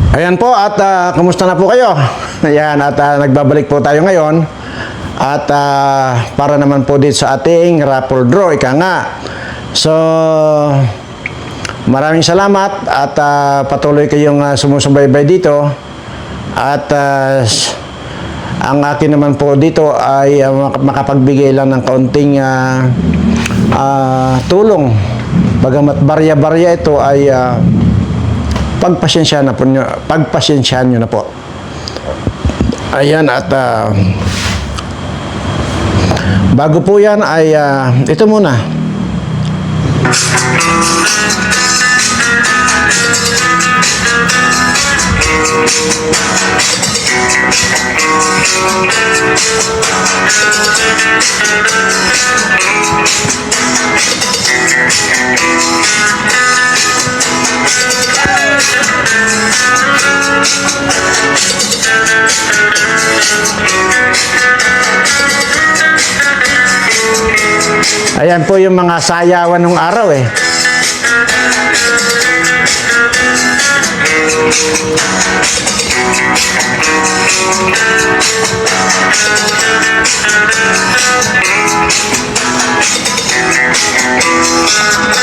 Ayan po at kumusta na po kayo? Ayan at nagbabalik po tayo ngayon at para naman po dito sa ating raffle draw, ika nga. So maraming salamat at patuloy kayong sumusubaybay dito at ang akin naman po dito ay makapagbigay lang ng kaunting tulong. Bagamat barya-barya ito ay pagpasensyahan nyo na po. Ayan at bago po yan ay ito muna. Ayan po yung mga sayawan ng araw eh.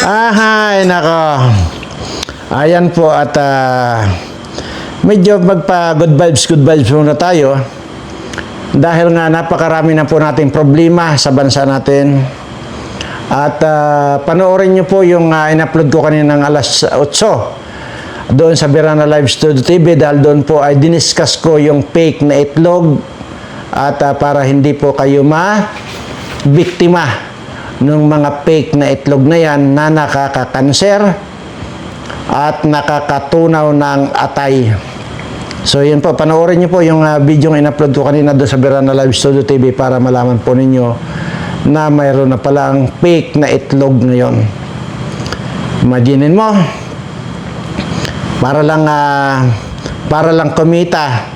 Ahay, nako. Ayan po at medyo magpa-good vibes muna tayo. Dahil nga napakarami na po nating problema sa bansa natin. At panoorin nyo po yung in-upload ko kanina ng alas 8 doon sa Berana Live Studio TV dahil doon po ay diniscuss ko yung fake na itlog at para hindi po kayo ma-biktima ng mga fake na itlog na yan na nakakakanser at nakakatunaw ng atay. So yun po, panoorin nyo po yung video yung in-upload ko kanina doon sa Berana Live Studio TV para malaman po ninyo na mayroon na pala ang fake na itlog ngayon. Imaginin mo, para lang kumita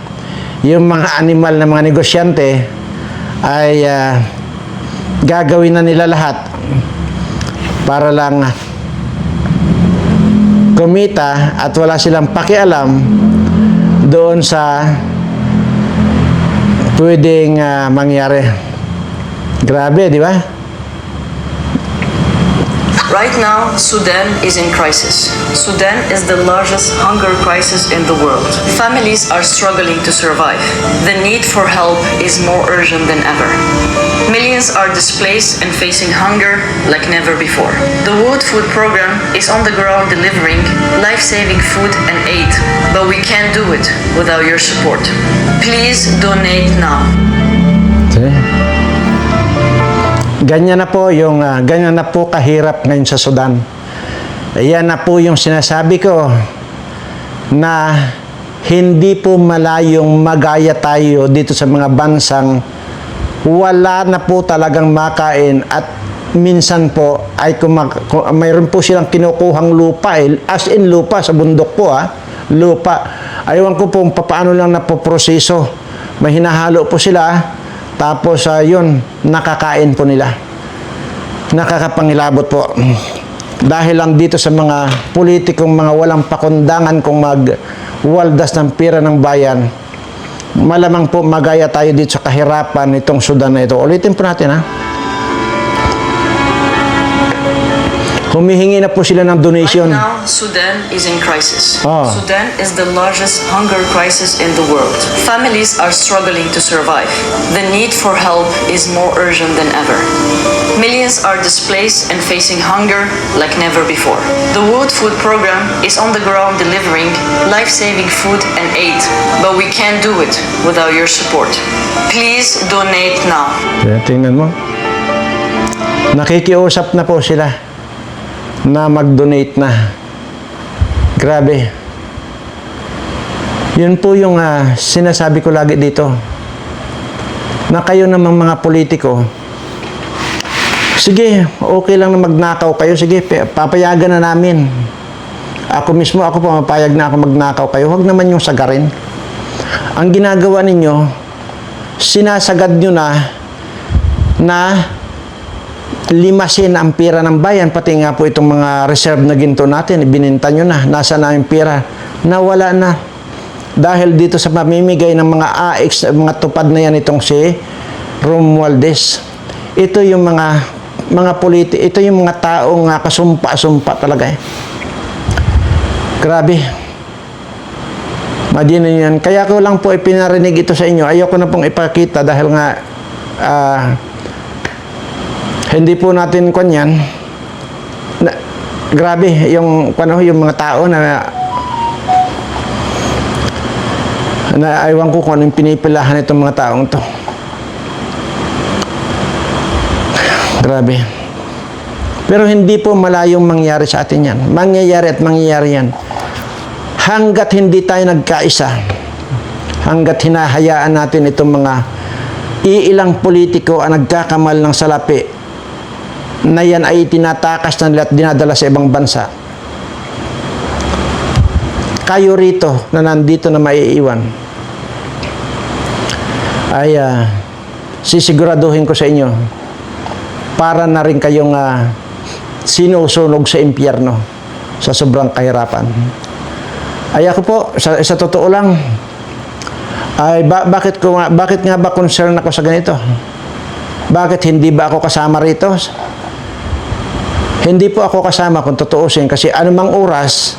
yung mga animal na mga negosyante ay gagawin na nila lahat para lang kumita at wala silang pakialam doon sa pwedeng mangyari. Grabe, di ba? Right now, Sudan is in crisis. Sudan is the largest hunger crisis in the world. Families are struggling to survive. The need for help is more urgent than ever. Millions are displaced and facing hunger like never before. The World Food Program is on the ground delivering life-saving food and aid, but we can't do it without your support. Please donate now. Okay. Ganyan na po kahirap ngayon sa Sudan. Ayan na po yung sinasabi ko na hindi po malayong magaya tayo dito sa mga bansang wala na po talagang makain at minsan po ay mayroon po silang kinukuhang lupa as in lupa sa bundok po lupa. Ayawan ko po paano lang napoproseso. May hinahalo po sila tapos yun, nakakain po nila. Nakakapangilabot po. Dahil lang dito sa mga politikong mga walang pakundangan kung magwaldas ng pira ng bayan, malamang po magaya tayo dito sa kahirapan itong Sudan na ito. Ulitin po natin Humihingi na po sila ng donation. Right now, Sudan is in crisis. Sudan is the largest hunger crisis in the world. Families are struggling to survive. The need for help is more urgent than ever. Millions are displaced and facing hunger like never before. The World Food Program is on the ground delivering life-saving food and aid, but we can't do it without your support. Please donate now. Tingnan mo. Nakikiusap na po sila na mag-donate na. Grabe. Yun po yung sinasabi ko lagi dito. Na kayo namang mga politiko, sige, okay lang na magnakaw kayo. Sige, papayagan na namin. Ako pumapayag na ako magnakaw kayo. Huwag naman yung sagarin. Ang ginagawa ninyo, sinasagad nyo na limasin ang pira ng bayan, pati nga po itong mga reserve na ginto natin, ibininta nyo na, nasa na yung pira, nawala na. dahil dito sa pamimigay ng mga AX, mga tupad na yan itong si Romualdez. Ito yung mga ito yung mga taong kasumpa-sumpa talaga eh. Grabe. Madinin yan. Kaya ko lang po ipinarinig ito sa inyo. Ayoko na pong ipakita dahil nga hindi po natin kanyan. Grabe yung mga tao na aywan ko kung anong pinipilahan itong mga taong to. Grabe. Pero hindi po malayong mangyari sa atin yan. Mangyayari at mangyayari yan. Hanggat hindi tayo nagkaisa, hanggat hinahayaan natin itong mga iilang politiko ang nagkakamal ng salapi na yan ay tinatakas na nila at dinadala sa ibang bansa. Kayo rito na nandito na maiiwan ay sisiguraduhin ko sa inyo para na rin kayong sinusunog sa impyerno sa sobrang kahirapan. Ay ako po, sa totoo lang, ay bakit nga ba concern ako sa ganito? Bakit hindi ba ako kasama rito? Hindi po ako kasama kung tutuusin kasi anumang oras,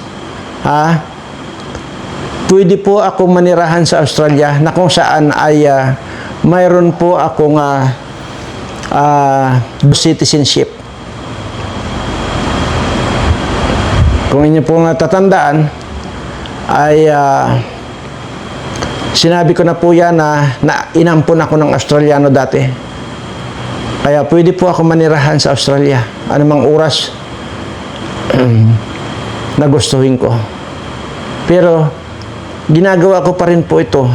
pwede po ako manirahan sa Australia na kung saan ay mayroon po akong citizenship. Kung inyo po natatandaan, ay sinabi ko na po yan na inampun ako ng Australiano dati. Kaya pwede po ako manirahan sa Australia anumang oras na gustuhin ko. Pero ginagawa ko pa rin po ito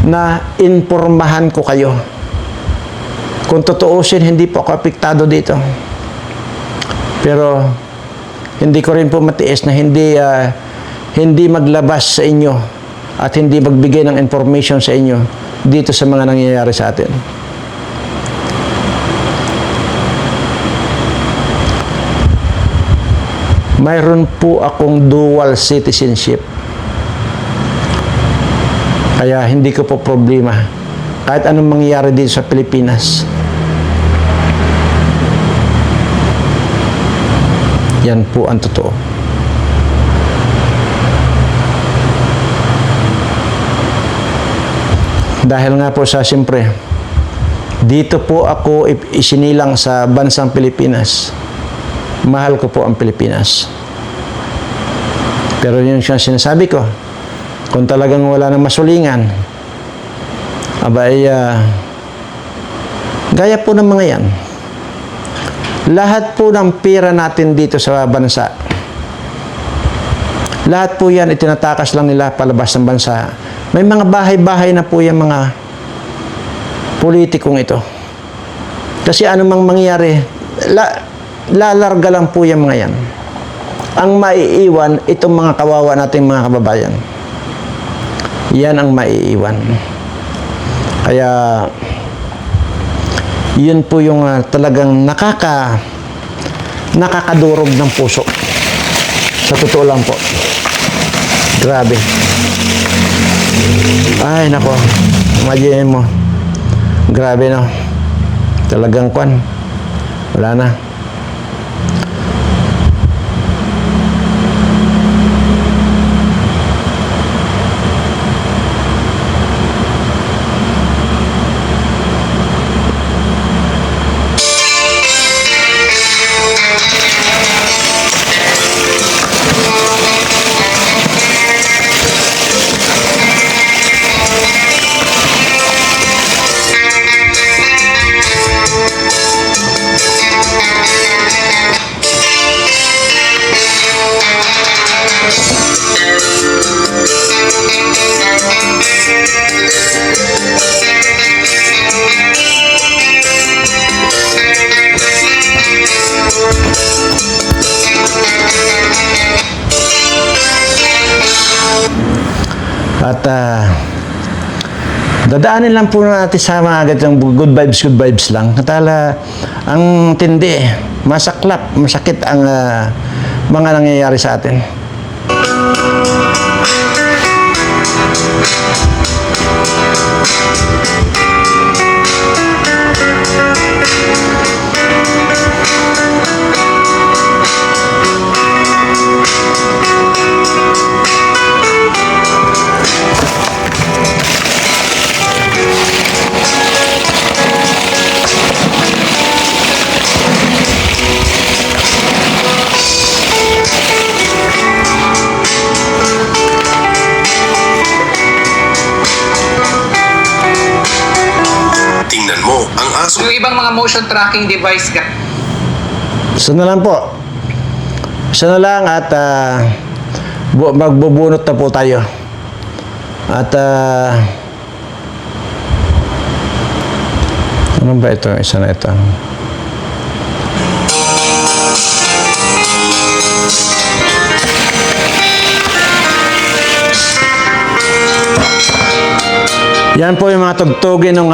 na impormahan ko kayo. Kung tutuusin, hindi po ako apektado dito. Pero hindi ko rin po matiis na hindi maglabas sa inyo at hindi magbigay ng information sa inyo dito sa mga nangyayari sa atin. Mayroon po akong dual citizenship. Kaya hindi ko po problema kahit anong mangyayari dito sa Pilipinas. Yan po ang totoo. Dahil nga po siyempre, dito po ako isinilang sa bansang Pilipinas. Mahal ko po ang Pilipinas. Pero yung sinasabi ko, kung talagang wala nang masulingan, gaya po ng mga yan. Lahat po ng pera natin dito sa bansa, lahat po yan itinatakas lang nila palabas ng bansa. May mga bahay-bahay na po yung mga politikong ito. Kasi anumang mangyari, lalarga lang po yung mga yan. Ang maiiwan, itong mga kawawa nating mga kababayan. Yan ang maiiwan. Kaya, yun po yung talagang nakakadurog ng puso. Sa totoo lang po. Grabe. Ay, nako. Imagine mo. Grabe, no? Talagang kwan. Wala na. At dadaanin lang po natin sa mga ganitong good vibes lang. Katala, ang tindi, masaklap, masakit ang mga nangyayari sa atin. motion tracking device ka. Isa na lang po. Isa na lang at magbubunot na po tayo. At ano ba ito? Isa na ito. Yan po yung mga tugtugin ng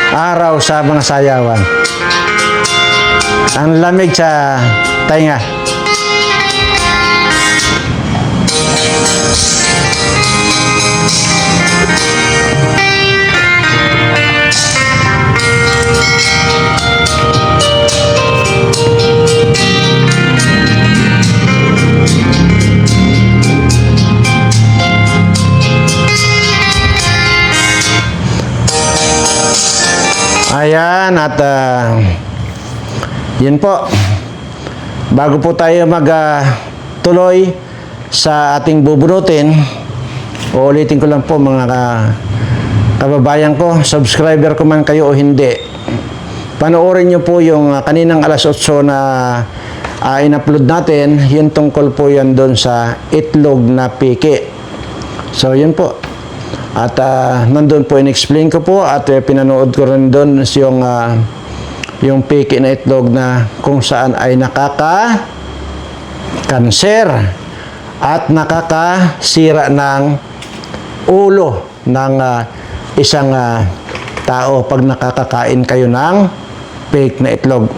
araw sa mga sayawan. Ang lamig sa tainga. Ayan, at yun po. Bago po tayo tuloy sa ating bubunutin, uulitin ko lang po mga kababayan ko, subscriber ko man kayo o hindi, panoorin nyo po yung kaninang alas 8 na in-upload natin, yun tungkol po yan doon sa itlog na piki. So yun po. At nandun po in-explain ko po at pinanood ko rin doon yung piki na itlog na kung saan ay nakaka-kanser at nakakasira ng ulo ng isang tao pag nakakakain kayo ng fake na itlog.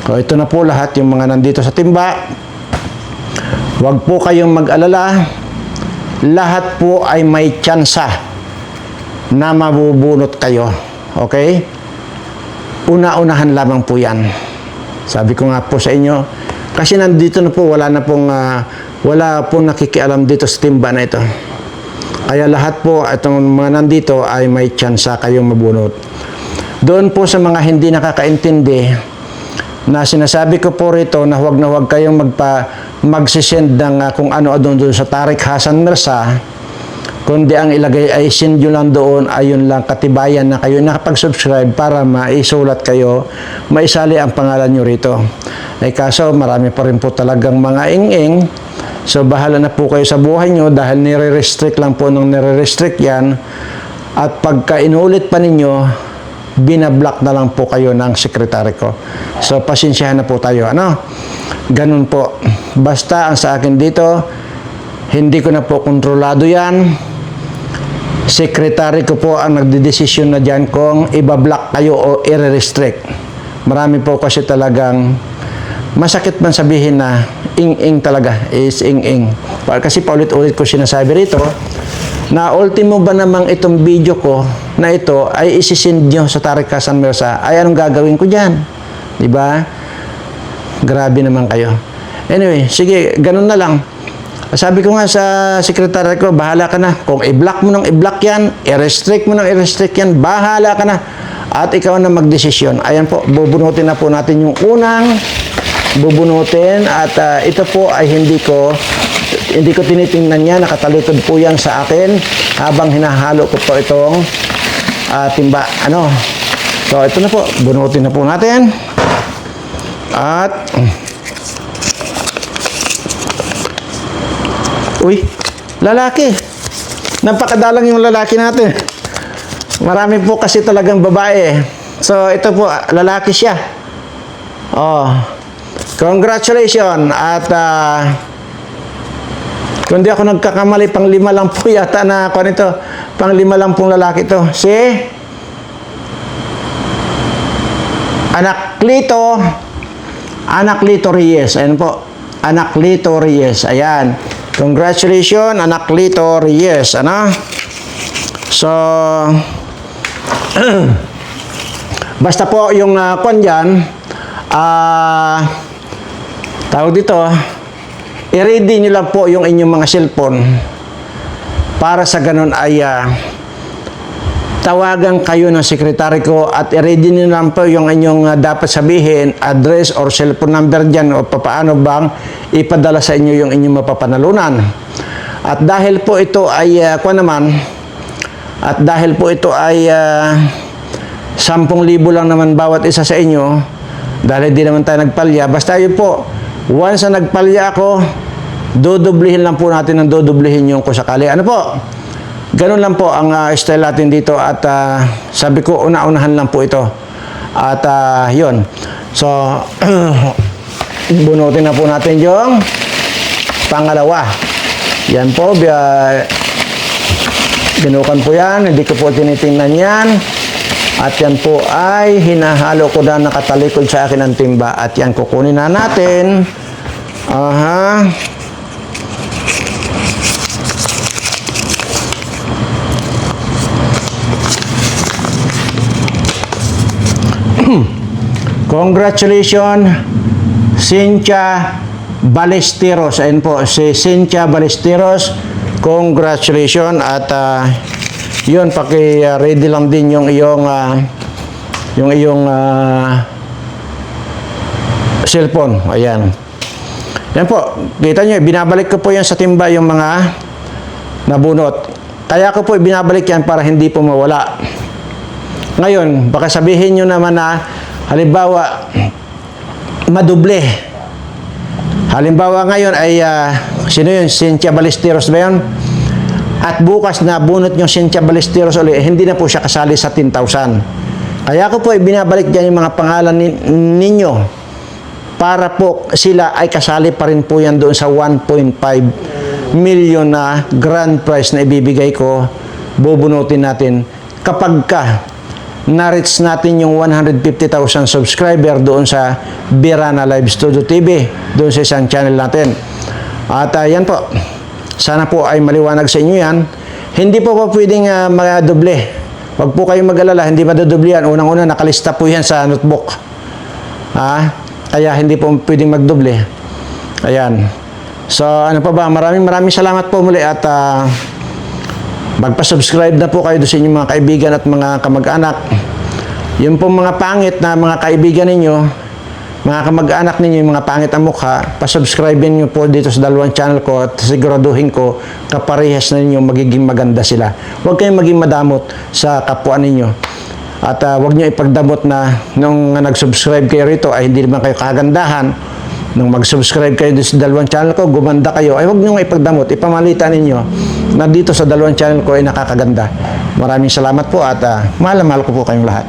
So ito na po lahat yung mga nandito sa timba. Huwag po kayong mag-alala. Lahat po ay may tsansa na mabubunot kayo. Okay? Una-unahan lamang po yan. Sabi ko nga po sa inyo, kasi nandito na po, wala pong nakikialam dito sa timba na ito. Kaya lahat po, itong mga nandito ay may tsansa kayong mabunot. Doon po sa mga hindi nakakaintindi, na sinasabi ko po rito na huwag kayong magsisend ng kung ano doon sa Tariq Hassan Mirza, kundi ang ilagay ay send nyo lang doon, ayun lang katibayan na kayo nakapag-subscribe para maisulat kayo, maisali ang pangalan nyo rito. Ay kaso marami pa rin po talagang mga ing-ing, so bahala na po kayo sa buhay nyo dahil nire-restrict lang po nung nire-restrict yan, at pagka inulit pa ninyo, binablock na lang po kayo ng sekretary ko. So pasensyahan na po tayo. Ganun po. Basta ang sa akin dito, hindi ko na po kontrolado yan. Sekretary ko po ang nagdedesisyon na dyan kung ibablock kayo o i-restrict. Marami po kasi talagang masakit man sabihin na ing-ing talaga, is ing-ing. Kasi paulit-ulit ko sinasabi rito na ultimo ba namang itong video ko na ito ay isisend nyo sa Tariq Hassan Mirza, ay anong gagawin ko dyan? Diba? Grabe naman kayo. Anyway, sige, ganun na lang. Sabi ko nga sa sekretary ko, bahala ka na. Kung i-block mo nang i-block yan, i-restrict mo nang i-restrict yan, bahala ka na. At ikaw na magdesisyon. Ayan po, bubunutin na po natin yung unang bubunutin. At ito po ay hindi ko tinitingnan yan. Nakatalikod po yan sa akin habang hinahalo ko po itong timba. So ito na po, bunutin na po natin. At uy, lalaki. Napakadalang yung lalaki natin. Marami po kasi talagang babae. So, ito po, lalaki siya. Oh, congratulations. At, kung di ako nagkakamali, pang-5 lang po yata na, pang-5 lang pong lalaki ito. Si Anaclito Reyes. Ayan po. Anaclito Reyes. Ayan. Congratulations, Anaclito Reyes. So, basta po yung kwan dyan, tawag dito, i-ready nyo lang po yung inyong mga cellphone para sa ganun ay tawagan kayo ng sekretary ko at i-ready nyo lang po yung inyong dapat sabihin, address or cellphone number dyan o paano bang ipadala sa inyo yung inyong mapapanalunan. At dahil po ito ay 10,000 lang naman bawat isa sa inyo, dahil hindi naman tayo nagpalya. Basta yun po, once na nagpalya ako, dodoblihin lang po natin ng dodoblihin yung kung sakali. Ano po? Ganun lang po ang style natin dito at sabi ko, una-unahan lang po ito. At yun. So, bunutin na po natin yung pangalawa. Yan po, binukan po yan, hindi ko po tinitingnan yan. At yan po ay hinahalo ko na nakatalikod sa akin ang timba. At yan, kukunin na natin. Aha. Congratulations, Cynthia Ballesteros. Ayun po, si Cynthia Ballesteros. Congratulations. At yun, paki-ready lang din yung iyong cellphone. Ayan. Yan po, kita nyo, binabalik ko po yan sa timba yung mga nabunot. Kaya ko po binabalik yan para hindi po mawala. Ngayon, baka sabihin nyo naman na, halimbawa, maduble. Halimbawa ngayon ay, sino yun? Cynthia Ballesteros ba yun? At bukas na bunot yung Cynthia Ballesteros ulit, hindi na po siya kasali sa 10,000. Kaya ko po binabalik dyan yung mga pangalan ninyo para po sila ay kasali pa rin po yan doon sa 1.5 million na grand prize na ibibigay ko, bubunutin natin kapag na-reach natin yung 150,000 subscriber doon sa Birana Live Studio TV, doon sa isang channel natin. At yan po, sana po ay maliwanag sa inyo yan. Hindi po pwedeng madoble. Huwag po kayong mag-alala, hindi madodoble yan. Unang-una, nakalista po yan sa notebook. Kaya hindi po pwedeng magdoble. Ayan. So, ano pa ba? Maraming salamat po muli at magpa-subscribe na po kayo doon sa inyong mga kaibigan at mga kamag-anak. Yung pong mga pangit na mga kaibigan ninyo, mga kamag-anak ninyo, yung mga pangit ang mukha, pasubscribein nyo po dito sa dalawang channel ko at siguraduhin ko kaparehas na ninyo magiging maganda sila. Huwag kayong maging madamot sa kapwa ninyo. At huwag nyo ipagdamot na nung nag-subscribe kayo rito ay hindi naman kayo kagandahan. Nung mag-subscribe kayo dito sa dalawang channel ko, gumanda kayo, ay huwag nyo ipagdamot. Ipamalitan ninyo na dito sa dalawang channel ko ay nakakaganda. Maraming salamat po at mahal ko po kayong lahat.